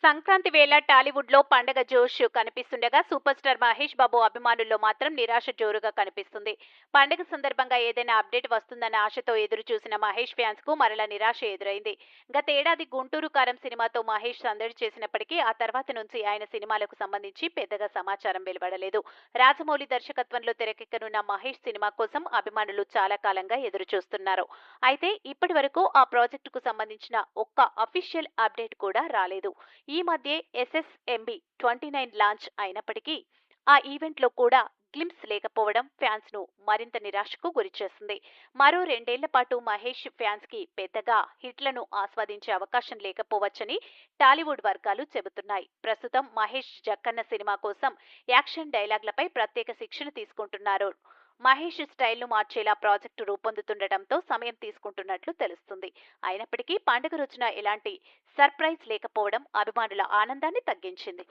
సంక్రాంతి వేళ టాలీవుడ్ లో పండగ జోష్ కనిపిస్తుండగా సూపర్ స్టార్ మహేష్ బాబు అభిమానుల్లో మాత్రం నిరాశ జోరుగా కనిపిస్తుంది. పండగ సందర్భంగా ఏదైనా అప్డేట్ వస్తుందన్న ఆశతో ఎదురు చూసిన మహేష్ ఫ్యాన్స్ కు మరల నిరాశ ఎదురైంది. గతేడాది గుంటూరు కారం సినిమాతో మహేష్ సందడి చేసినప్పటికీ ఆ తర్వాత నుంచి ఆయన సినిమాలకు సంబంధించి పెద్దగా సమాచారం వెలువడలేదు. రాజమౌళి దర్శకత్వంలో తెరకెక్కనున్న మహేష్ సినిమా కోసం అభిమానులు చాలా కాలంగా ఎదురు చూస్తున్నారు. అయితే ఇప్పటి వరకు ఆ ప్రాజెక్టుకు సంబంధించిన ఒక్క అఫీషియల్ అప్డేట్ కూడా రాలేదు. ఈ మధ్య SSMB29 లాంచ్ అయినప్పటికీ ఆ ఈవెంట్లో కూడా గ్లింప్స్ లేకపోవడం ఫ్యాన్స్ ను మరింత నిరాశకు గురిచేస్తుంది. మరో 2 ఏళ్ల పాటు మహేష్ ఫ్యాన్స్ కి పెద్దగా హిట్లను ఆస్వాదించే అవకాశం లేకపోవచ్చని టాలీవుడ్ వర్గాలు చెబుతున్నాయి. ప్రస్తుతం మహేష్ జక్కన్న సినిమా కోసం యాక్షన్ డైలాగ్లపై ప్రత్యేక శిక్షణ తీసుకుంటున్నారు. మహేష్ స్టైల్ను మార్చేలా ప్రాజెక్టు రూపొందుతుండటంతో సమయం తీసుకుంటున్నట్లు తెలుస్తుంది. అయినప్పటికీ పండుగ రోజున ఎలాంటి సర్ప్రైజ్ లేకపోవడం అభిమానుల ఆనందాన్ని తగ్గించింది.